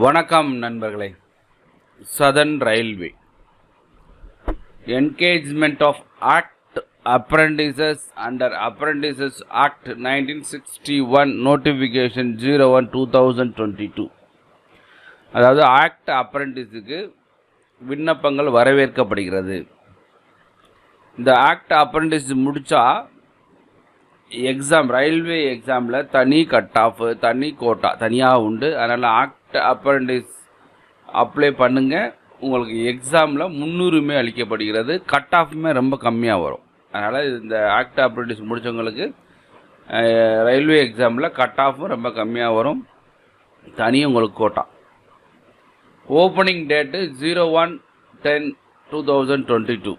வணக்கம் நண்பர்களே. Southern railway engagement of act apprentices under apprentices act 1961 notification 01/2022. அதாவது act அப்ரெண்டிஸுக்கு விண்ணப்பங்கள் வரவேற்கப்படுகிறது. இந்த ஆக்ட் அப்ரெண்டிஸ் முடித்தா எக்ஸாம் ரயில்வே எக்ஸாமில் தனி கட் ஆஃப் தனி கோட்டா தனியாக உண்டு. அதனால் ஆக்ட் அப்ரெண்டிஸ் அப்ளை பண்ணுங்கள். உங்களுக்கு எக்ஸாமில் முன்னுரிமை அளிக்கப்படுகிறது. கட் ஆஃபுமே ரொம்ப கம்மியாக வரும். அதனால் இந்த ஆக்ட் அப்ரெண்டிஸ் முடித்தவங்களுக்கு ரயில்வே எக்ஸாமில் கட் ஆஃபும் ரொம்ப கம்மியாக வரும். தனியும் உங்களுக்கு quota. Opening date 01/10/2022.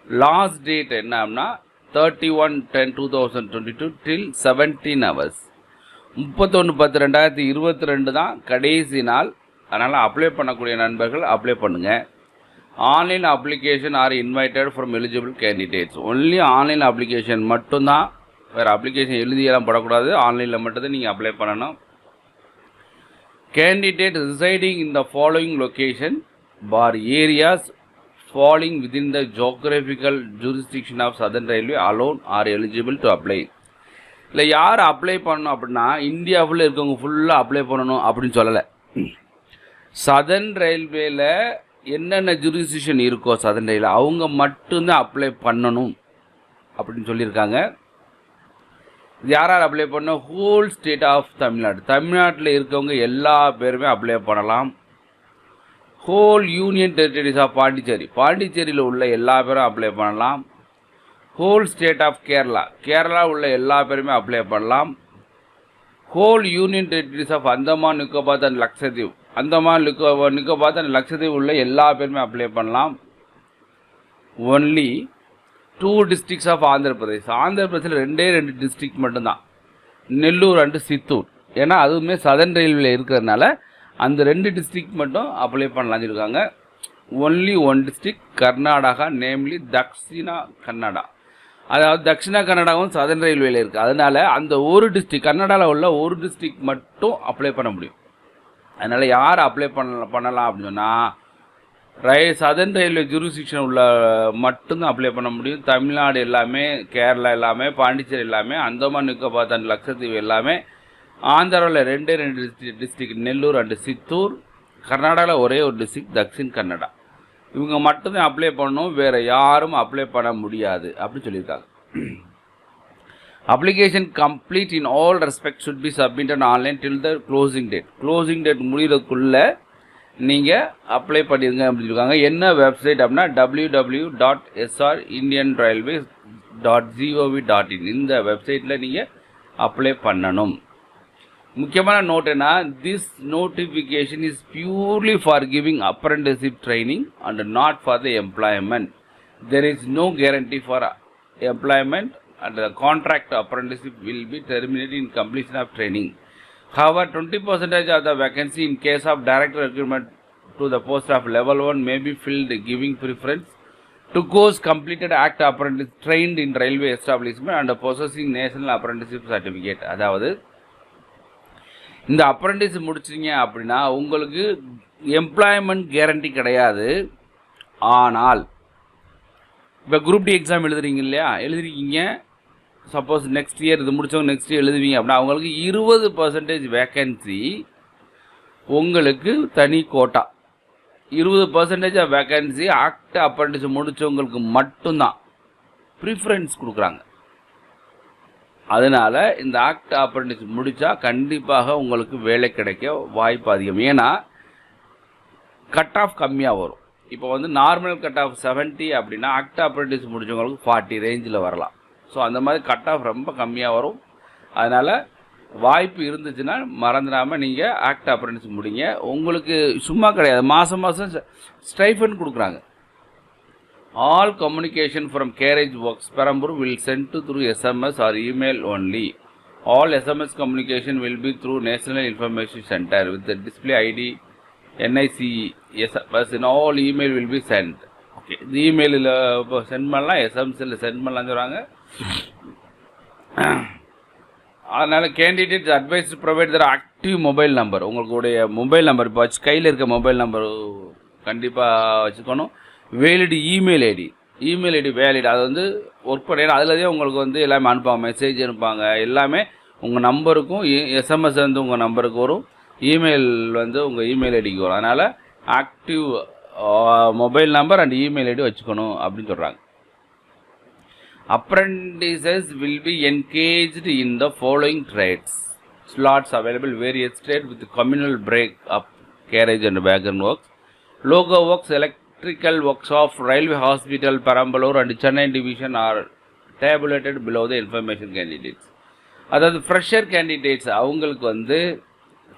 Last date என்னன்னா 31/10/2022 till 17 hours. 31/10/2022 தான் கடைசி நாள். அதனால் அப்ளை பண்ணக்கூடிய நண்பர்கள் அப்ளை பண்ணுங்கள். Online application R invited from eligible candidates. Only online application மட்டும்தான், வேறு அப்ளிகேஷன் எழுதியெல்லாம் போடக்கூடாது. ஆன்லைனில் மட்டும்தான் நீங்கள் அப்ளை பண்ணணும். Candidate residing in the following location bar areas falling within the geographical jurisdiction of Southern Railway alone are eligible to apply. இல்லை யார் apply பண்ணணும் அப்படின்னா இந்தியாவில் இருக்கவங்க ஃபுல்லாக அப்ளை பண்ணணும் அப்படின்னு சொல்லலை. சதர்ன் ரயில்வேயில் என்னென்ன ஜூரிஸ்டிக்ஷன் இருக்கோ சதர்ன் ரயில்வே அவங்க மட்டும்தான் அப்ளை பண்ணணும் அப்படின்னு சொல்லியிருக்காங்க. இது யார் அப்ளை பண்ணோம்? Whole state of Tamil Nadu. தமிழ்நாட்டில் இருக்கவங்க எல்லா பேருமே அப்ளை பண்ணலாம். Whole union territories of Pondicherry, பாண்டிச்சேரியில் உள்ள எல்லா பேரும் அப்ளை பண்ணலாம். Whole state of Kerala, Kerala உள்ள எல்லா பேருமே அப்ளை பண்ணலாம். Whole union territories of Andaman Nicobar and Lakshadweep, Andaman Nicobar and Lakshadweep உள்ள எல்லா பேருமே அப்ளை பண்ணலாம். Only 2 districts of Andhra Pradesh, Andhra பிரதேசில் 2 டிஸ்ட்ரிக்ட் மட்டும்தான், நெல்லூர் அண்டு சித்தூர். ஏன்னா அதுவுமே சதர்ன் ரயில்வேல இருக்கிறதுனால அந்த 2 டிஸ்ட்ரிக்ட் மட்டும் அப்ளை பண்ணலாம் இருக்காங்க. Only 1 district Karnataka, namely Dakshina Kannada. அதாவது தக்ஷிணா கன்னடாவும் சதர்ன் ரயில்வேல இருக்குது. அதனால் அந்த ஒரு டிஸ்ட்ரிக்ட் கர்நாடகாவில் உள்ள ஒரு டிஸ்ட்ரிக்ட் மட்டும் அப்ளை பண்ண முடியும். அதனால் யார் அப்ளை பண்ணலாம் அப்படின்னு சொன்னால் சதர்ன் ரயில்வே ஜூரிஸ்டிக்ஷன் உள்ள மட்டும்தான் அப்ளை பண்ண முடியும். தமிழ்நாடு எல்லாமே, கேரளா எல்லாமே, பாண்டிச்சேரி எல்லாமே, அந்தமான் நிக்கோபார் அண்ட் லக்ஷதீப் எல்லாமே, ஆந்திராவில் 2 டிஸ்ட்ரிக்ட் நெல்லூர் அண்டு சித்தூர், கர்நாடகாவில் ஒரே ஒரு டிஸ்ட்ரிக்ட் தக்ஷின் கன்னடா. இவங்க மட்டும்தான் அப்ளை பண்ணணும், வேறு யாரும் அப்ளை பண்ண முடியாது அப்படின்னு சொல்லியிருக்காங்க. Application complete in all respect should be submitted online till the closing date. Closing date முடிகிறதுக்குள்ளே நீங்கள் அப்ளை பண்ணிடுங்க அப்படின்னு சொல்லியிருக்காங்க. என்ன வெப்சைட் அப்படின்னா www.srindianrailways.gov.in. இந்த வெப்சைட்டில் நீங்கள் அப்ளை பண்ணணும். முக்கியமான நோட் என்ன, this notification is purely for giving apprenticeship training and not for the employment. There is no guarantee for employment and the contract apprenticeship will be terminate in completion of training. However, 20% of the vacancy in case of direct recruitment to the post of level 1 may be filled, giving preference to course completed act apprentice trained in railway establishment and possessing national apprenticeship certificate. அதாவது இந்த apprentice முடிச்சிங்க அப்படின்னா உங்களுக்கு employment guarantee கிடையாது. ஆனால் இப்போ group D exam எழுதுறீங்க இல்லையா, எழுதிருக்கீங்க, suppose next year இது முடித்தவங்க நெக்ஸ்ட் இயர் எழுதுவீங்க அப்படின்னா அவங்களுக்கு 20% வேக்கன்சி, உங்களுக்கு தனி quota. 20% of vacancy act apprentice முடித்தவங்களுக்கு மட்டும்தான் ப்ரிஃபரன்ஸ் கொடுக்குறாங்க. அதனால் இந்த ஆக்ட் அப்ரெண்டிஸ் முடித்தா கண்டிப்பாக உங்களுக்கு வேலை கிடைக்க வாய்ப்பு அதிகம். ஏன்னா கட் ஆஃப் கம்மியாக வரும். இப்போ நார்மல் கட் ஆஃப் 70 அப்படின்னா ஆக்ட் அப்ரெண்டிஸ் முடித்தவங்களுக்கு 40 ரேஞ்சில் வரலாம். ஸோ அந்த மாதிரி கட் ஆஃப் ரொம்ப கம்மியாக வரும். அதனால் வாய்ப்பு இருந்துச்சுன்னா மறந்துடாமல் நீங்கள் ஆக்ட் அப்ரெண்டிஸ் முடிங்க. உங்களுக்கு சும்மா கிடையாது, மாதம் மாதம் ஸ்டைஃபன் கொடுக்குறாங்க. All communication from carriage works Perambur will send through SMS or email only. All SMS communication will be through National Information Center with the display ID NIC SMS in all email will be sent. Okay, இந்த இமெயிலில் இப்போ send பண்ணலாம், எஸ்எம்எஸில் send பண்ணலான்னு சொல்கிறாங்க. அதனால் candidates advise provide their active mobile number. உங்களுடைய mobile number இப்போ வச்சு கையில் இருக்க மொபைல் நம்பர் கண்டிப்பாக வச்சுக்கணும். Valid email ID valid. அது வந்து ஒர்க் பண்ணிடலாம். அதில் தான் உங்களுக்கு வந்து எல்லாமே அனுப்பாங்க, மெசேஜ் அனுப்பாங்க, எல்லாமே உங்கள் நம்பருக்கும் எஸ்எம்எஸ் வந்து உங்கள் நம்பருக்கு வரும், இமெயில் வந்து உங்கள் இமெயில் ஐடிக்கு வரும். அதனால் active mobile number and email ID வச்சுக்கணும் அப்படின்னு சொல்கிறாங்க. Apprentices will be engaged in the following trades. Slots available various trades with communal break up, carriage and wagon works, logo works, electrical works of Railway Hospital, Perambalur and Chennai division are tabulated below the information candidates. அதாவது fresher candidates அவங்களுக்கு வந்து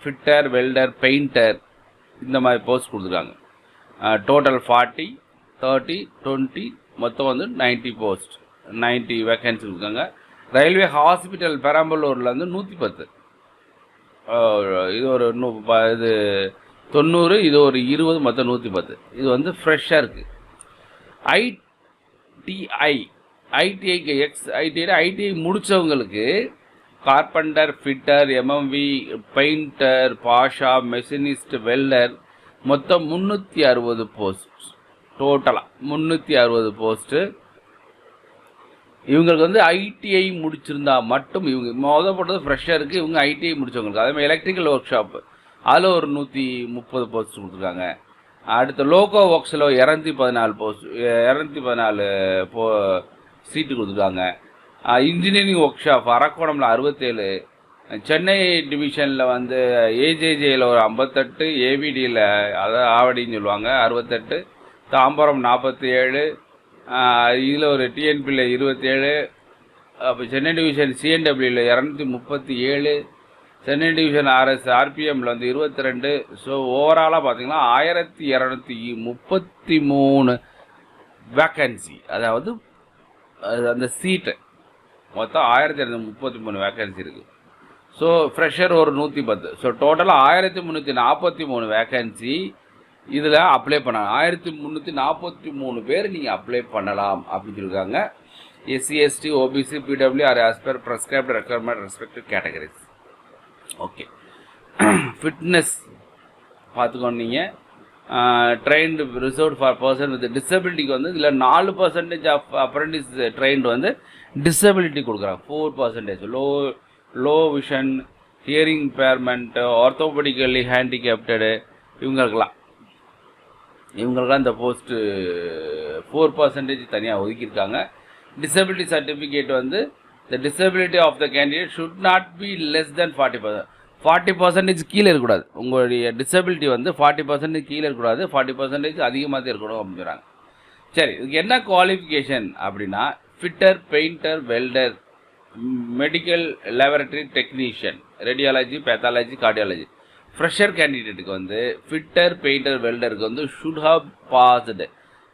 fitter, welder, painter இந்த மாதிரி post கொடுத்துருக்காங்க. Total 40, 30, 20 மொத்தம் வந்து 90 post, 90 vacancy இருக்காங்க. Railway hospital பெரம்பலூரில் வந்து 110, இது ஒரு இது 90, இது ஒரு 20, மொத்தம் 110. இது வந்து ஃப்ரெஷ்ஷருக்கு. ஐடிஐக்கு ஐடிஐ முடித்தவங்களுக்கு கார்பெண்டர், ஃபிட்டர், எம்எம்வி, பெயிண்டர், பாஷா, மெஷினிஸ்ட், வெல்டர் மொத்தம் 360 போஸ்ட். டோட்டலாக 360 போஸ்ட்டு. இவங்களுக்கு வந்து ஐடிஐ முடிச்சிருந்தா மட்டும், இவங்க போட்டது ஃப்ரெஷ்ஷருக்கு, இவங்க ஐடிஐ முடித்தவங்களுக்கு. அதே மாதிரி எலக்ட்ரிக்கல் ஒர்க் ஷாப்பு அதில் ஒரு 130 போஸ்ட் கொடுத்துருக்காங்க. அடுத்த லோகோ ஒர்க்ஸில் 214 போஸ்ட், 214 சீட்டு கொடுத்துருக்காங்க. இன்ஜினியரிங் ஒர்க் ஷாப் அரக்கோணமில் 67, சென்னை டிவிஷனில் வந்து ஏஜேஜேயில் ஒரு 58, ஏவிடியில் அதாவது ஆவடின்னு சொல்லுவாங்க 68, தாம்பரம் 47, இதில் ஒரு டிஎன்பியில் 27, அப்போ சென்னை டிவிஷன் சிஎன்டபிள்யூவில் 237, சென்னை டிவிஷன் ஆர்பிஎம்மில் வந்து 22. ஸோ ஓவராலாக பார்த்தீங்கன்னா 1233 வேக்கன்சி, அதாவது அந்த சீட்டு மொத்தம் 1233 வேக்கன்சி இருக்குது. ஸோ ஃப்ரெஷர் ஒரு 110. ஸோ டோட்டலாக 1343 வேக்கன்சி இதில் அப்ளை பண்ணலாம். 1343 பேர் நீங்கள் அப்ளை பண்ணலாம் அப்படின்னு சொல்லியிருக்காங்க. SC, ST, OBC, PW are as per prescribed requirement respective categories. Okay, fitness பார்த்துக்கோங்க. நீங்கள் trained reserved for person with டிசபிலிட்டிக்கு வந்து இதில் 4% ஆஃப் அப்ரெண்டிஸ் ட்ரெயின்டு வந்து டிசபிலிட்டி கொடுக்குறாங்க. 4% low vision, hearing impairment, orthopedically handicapped இவங்களுக்கெல்லாம் இந்த போஸ்ட்டு 4% தனியாக ஒதுக்கியிருக்காங்க. டிசபிலிட்டி சர்டிஃபிகேட் வந்து the disability of the candidate should not be less than 40%. 40% கீழே இருக்கக்கூடாது. உங்களுடைய டிசபிலிட்டி வந்து 40% கீழே இருக்கக்கூடாது, 40% அதிகமாக தான் இருக்கணும் அப்படின்னு சொல்கிறாங்க. சரி, இதுக்கு என்ன குவாலிஃபிகேஷன் அப்படின்னா fitter, painter, welder, medical laboratory technician, radiology, pathology, cardiology. Fresher கேண்டிடேட்டுக்கு வந்து ஃபிட்டர், பெயிண்டர், வெல்டருக்கு வந்து should have passed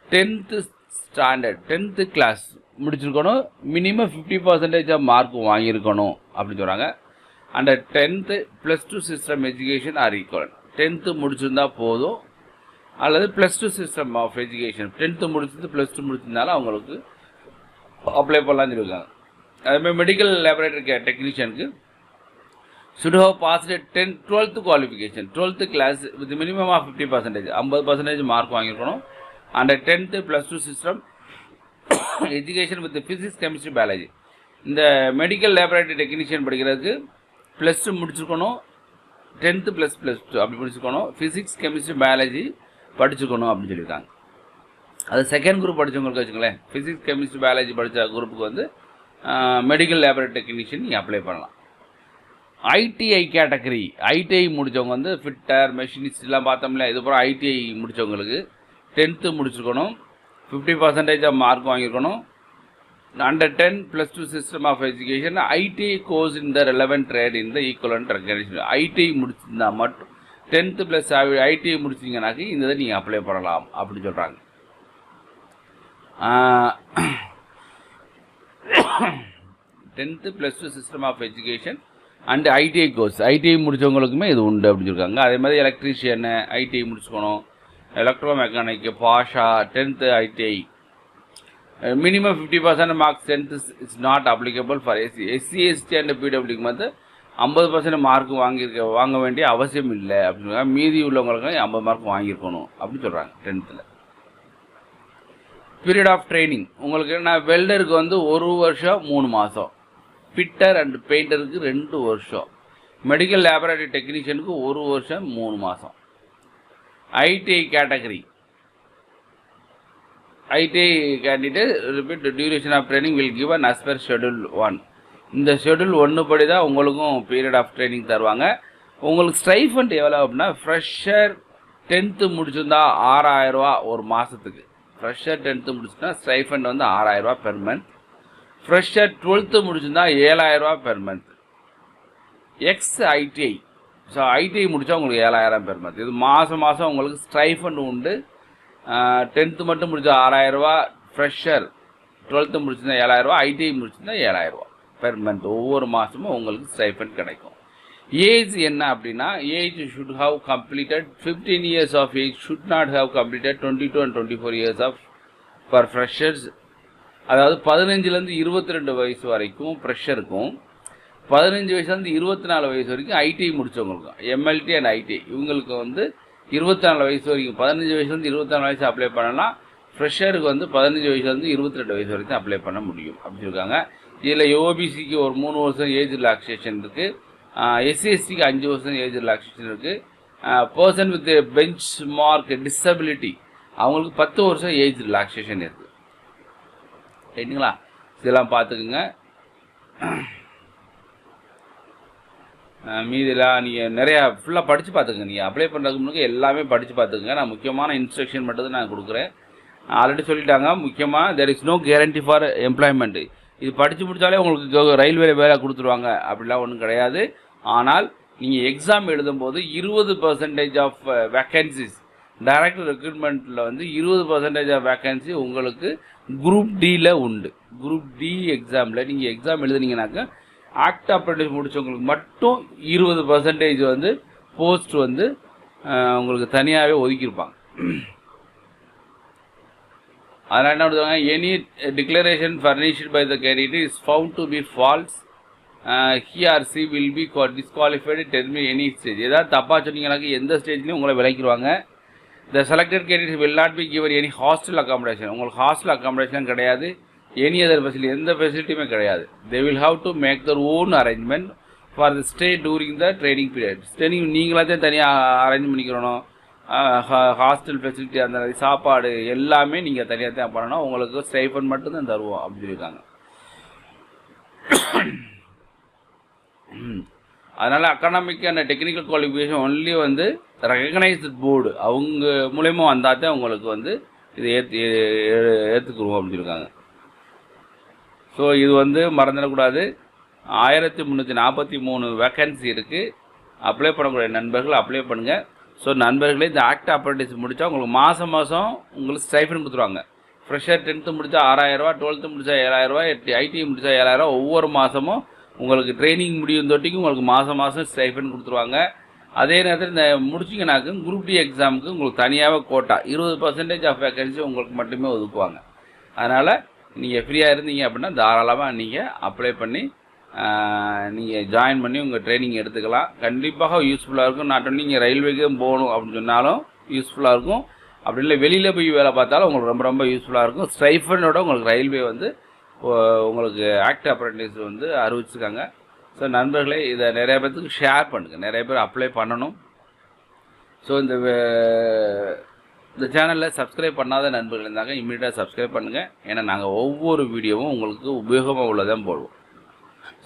10th standard, 10th class முடிச்சிருக்கணும். மினிமம் 50% ஆஃப் மார்க் வாங்கியிருக்கணும் அப்படின்னு சொல்கிறாங்க. And 10th +2 system education are equal. 10th முடிச்சிருந்தா போதும், அல்லது +2 சிஸ்டம் ஆஃப் எஜுகேஷன் 10th முடிச்சிருந்து +2 முடிச்சிருந்தாலும் அவங்களுக்கு அப்ளை பண்ணலான்னு சொல்லியிருக்காங்க. அதுமாதிரி மெடிக்கல் லேபரேட்டரி டெக்னீஷியனுக்கு should have passed 12th qualification, 12th class with minimum of 50%, 50% mark வாங்கியிருக்கணும். And 10th +2 system education with physics, chemistry, biology. இந்த மெடிக்கல் லேபரேட்டரி டெக்னீஷியன் படிக்கிறதுக்கு +2 முடிச்சிருக்கணும், 10th +2 அப்படி முடிச்சிருக்கணும். ஃபிசிக்ஸ், கெமிஸ்ட்ரி, பயாலஜி படிச்சுக்கணும் அப்படின்னு சொல்லியிருக்காங்க. அது செகண்ட் குரூப் படித்தவங்களுக்கு வச்சுங்களேன், ஃபிசிக்ஸ், கெமிஸ்ட்ரி, பயாலஜி படித்த குரூப்புக்கு வந்து மெடிக்கல் லேபரேட்டரி டெக்னீஷியன் நீங்கள் அப்ளை பண்ணலாம். ஐடிஐ கேட்டகரி, ஐடிஐ முடித்தவங்க வந்து ஃபிட்டர், மெஷினிஸ்ட்லாம் பார்த்தோம்ல, இது போல் ஐடிஐ முடித்தவங்களுக்கு 10th முடிச்சிருக்கணும், 50% மார்க் வாங்கியிருக்கணும். Under 10 +2 system of education, ITI course in the relevant trade in the equivalent recognition. ITI முடிச்சிருந்தா மட்டும் 10th + ஐடிஐ முடிச்சிங்கனாக்கி இந்த இதை நீங்கள் அப்ளை பண்ணலாம் அப்படின்னு சொல்கிறாங்க. 10th +2 system of education and ITI course, ITI முடித்தவங்களுக்குமே இது உண்டு அப்படின்னு சொல்லியிருக்காங்க. அதே மாதிரி எலக்ட்ரீஷியனு ஐடிஐ முடிச்சுக்கணும், எலக்ட்ரோ மெக்கானிக்கு, பாஷா 10th ITI, minimum 50% marks strength is not applicable for SC. SC, ST and PWD வந்து 50% மார்க் வாங்க வேண்டிய அவசியம் இல்லை அப்படின்னு சொல்றாங்க. மீதி உள்ளவங்களுக்கு 50 மார்க் வாங்கியிருக்கணும் அப்படின்னு சொல்கிறாங்க 10th. பீரியட் ஆஃப் ட்ரைனிங் உங்களுக்கு நான் வெல்டருக்கு வந்து 1 வருஷம் 3 மாதம், ஃபிட்டர் அண்ட் பெயிண்டருக்கு 2 வருஷம், மெடிக்கல் லேபரேட்டரி டெக்னீஷியனுக்கு 1 வருஷம் 3 மாதம். ITI category ITI candidate repeat the duration of training will given as per schedule 1. இந்த schedule 1 படி தான் உங்களுக்கும் period of training தருவாங்க. உங்களுக்கு ஸ்டைஃபண்ட் எவ்வளோ அப்படின்னா ஃப்ரெஷர் 10th முடிச்சிருந்தா 6000 ரூபா ஒரு மாதத்துக்கு. ஃப்ரெஷர் 10th முடிச்சுன்னா ஸ்டைஃபண்ட் வந்து 6000 ரூபா பெர் மந்த். ஃப்ரெஷர் 12th முடிச்சிருந்தா 7000 ரூபா per month. ITI so ITI முடித்தா உங்களுக்கு 7000 பெர் மந்த். இது மாதம் உங்களுக்கு ஸ்டைஃபண்ட் உண்டு. 10th மட்டும் முடிச்சா 6000 ரூபா, ஃப்ரெஷர் 12th முடிச்சிருந்தா 7000 ரூபா, ஐடிஐ முடிச்சிருந்தா 7000 ரூபா பெர் மந்த். ஒவ்வொரு மாதமும் உங்களுக்கு ஸ்டைஃபண்ட் கிடைக்கும். ஏஜ் என்ன அப்படின்னா age should have completed 15 years of age should not have completed 22 and 24 years of for freshers. அதாவது 15லேருந்து 22 வயசு வரைக்கும் ஃப்ரெஷருக்கும், 15 வயசுலேருந்து 24 வயசு வரைக்கும் ஐடிஐ முடித்தவங்களுக்கும், எம்எல்டி அண்ட் ஐடிஐ இவங்களுக்கு வந்து 24 வயசு வரைக்கும், 15 வயசுலேருந்து 24 வயசு அப்ளை பண்ணலாம். ஃப்ரெஷருக்கு வந்து 15 வயசுலேருந்து 22 வயசு வரைக்கும் அப்ளை பண்ண முடியும் அப்படின்னு இருக்காங்க. இதில் ஓபிசிக்கு ஒரு 3 வருஷம் ஏஜ் ரிலாக்ஸேஷன் இருக்குது. எஸ்சிஎஸ்டிக்கு 5 வருஷம் ஏஜ் ரிலாக்ஸேஷன் இருக்குது. Person with bench mark disability அவங்களுக்கு 10 வருஷம் ஏஜ் ரிலாக்ஸேஷன் இருக்குது. சரிங்களா? இதெல்லாம் பார்த்துக்குங்க. மீதிலாம் நீங்கள் நிறையா ஃபுல்லாக படித்து பார்த்துக்கங்க. நீங்கள் அப்ளை பண்ணுறதுக்கு முன்னாடி எல்லாமே படித்து பார்த்துக்கங்க. நான் முக்கியமான இன்ஸ்ட்ரக்ஷன் மட்டும் தான் நான் கொடுக்குறேன். ஆல்ரெடி சொல்லிட்டாங்க. முக்கியமாக there is no guarantee for employment. இது படித்து முடித்தாலே உங்களுக்கு ரயில்வே வேலை கொடுத்துருவாங்க அப்படிலாம் ஒன்றும் கிடையாது. ஆனால் நீங்கள் எக்ஸாம் எழுதும்போது 20% ஆஃப் வேக்கன்சிஸ் டைரக்ட் ரெக்ரூட்மெண்ட்டில் வந்து 20% ஆஃப் வேக்கன்சி உங்களுக்கு குரூப் டியில் உண்டு. குரூப் டி எக்ஸாமில் நீங்கள் எக்ஸாம் எழுதுனீங்கன்னாக்கா ஆக்ட் அப்ரெண்டிஸ் முடிச்சவங்களுக்கு மட்டும் 20% வந்து போஸ்ட் வந்து உங்களுக்கு தனியாகவே ஒதுக்கியிருப்பாங்க. அதனால் என்ன பண்ணுவாங்க, any declaration furnished by the candidate is found to be false, he or she will be disqualified terminate any stage. ஏதாவது தப்பாக சொன்னீங்கன்னாக்க எந்த ஸ்டேஜ்லையும் உங்களை விலைக்கிடுவாங்க. The selected candidate will not be given any hostel accommodation. உங்களுக்கு ஹாஸ்டல் அக்காமடேஷன் கிடையாது. Any other facility எந்த ஃபெசிலிட்டியுமே கிடையாது. They will have to make their own arrangement for the stay during the training period. Training நீங்களாத்தையும் தனியாக arrange பண்ணிக்கிறணும். Hostel facility அந்த சாப்பாடு எல்லாமே நீங்கள் தனியாக தான் பண்ணணும். உங்களுக்கு ஸ்டைஃபண்ட் மட்டும்தான் தருவோம் அப்படின்னு சொல்லியிருக்காங்க. அதனால் academic and technical qualification only வந்து ரெகனைஸ்டு போர்டு அவங்க மூலயமா வந்தால் தான் உங்களுக்கு வந்து இதை ஏற்றுக்குருவோம் அப்படின்னு சொல்லியிருக்காங்க. ஸோ இது வந்து மறந்துடக்கூடாது. 1343 வேக்கன்சி இருக்குது. அப்ளை பண்ணக்கூடிய நண்பர்கள் அப்ளை பண்ணுங்கள். ஸோ நண்பர்களே, இந்த ஆக்ட் அப்ரெண்டிஸ் முடித்தா உங்களுக்கு மாதம் உங்களுக்கு ஸ்டைஃபண்ட் கொடுத்துருவாங்க. ஃப்ரெஷர் 10th முடித்தா 6000 ரூபா, 12th முடித்தா 7000 ரூபா, ஐடிஐ முடித்தா 7000 ரூபா. ஒவ்வொரு மாதமும் உங்களுக்கு ட்ரைனிங் முடியும் தொட்டிக்கும் உங்களுக்கு மாதம் ஸ்டைஃபண்ட் கொடுத்துருவாங்க. அதே நேரத்தில் இந்த முடிச்சிங்கனாக்கு குரூப் டி எக்ஸாமுக்கு உங்களுக்கு தனியாகவே கோட்டா 20% ஆஃப் வேக்கன்சி உங்களுக்கு மட்டுமே ஒதுக்குவாங்க. அதனால் நீங்கள் ஃப்ரீயாக இருந்தீங்க அப்படின்னா தாராளமாக நீங்கள் அப்ளை பண்ணி நீங்கள் ஜாயின் பண்ணி உங்கள் ட்ரைனிங் எடுத்துக்கலாம். கண்டிப்பாக யூஸ்ஃபுல்லாக இருக்கும். நாட் ஒன்லி நீங்கள் ரயில்வேக்கு போகணும் அப்படின்னு சொன்னாலும் யூஸ்ஃபுல்லாக இருக்கும். அப்படி இல்லை வெளியில் போய் வேலை பார்த்தாலும் உங்களுக்கு ரொம்ப ரொம்ப யூஸ்ஃபுல்லாக இருக்கும். ஸ்டைஃபண்டோட உங்களுக்கு ரயில்வே வந்து உங்களுக்கு ஆக்ட் அப்ரெண்டிஸ் வந்து அறிவிச்சிருக்காங்க. ஸோ நண்பர்களே, இதை நிறைய பேர்த்துக்கு ஷேர் பண்ணுங்கள். நிறைய பேர் அப்ளை பண்ணணும். ஸோ இந்த சேனலில் சப்ஸ்கிரைப் பண்ணாத நண்பர்கள் இருந்தாங்க இம்மீடியட்டாக சப்ஸ்கிரைப் பண்ணுங்கள். ஏன்னா நாங்கள் ஒவ்வொரு வீடியோவும் உங்களுக்கு உபயோகமாக உள்ளதான் போடுவோம்.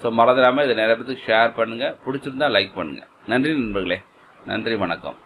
ஸோ மறந்துடாமல் இதை நிறைய பேருக்கு ஷேர் பண்ணுங்கள். பிடிச்சிருந்தால் லைக் பண்ணுங்கள். நன்றி நண்பர்களே. நன்றி, வணக்கம்.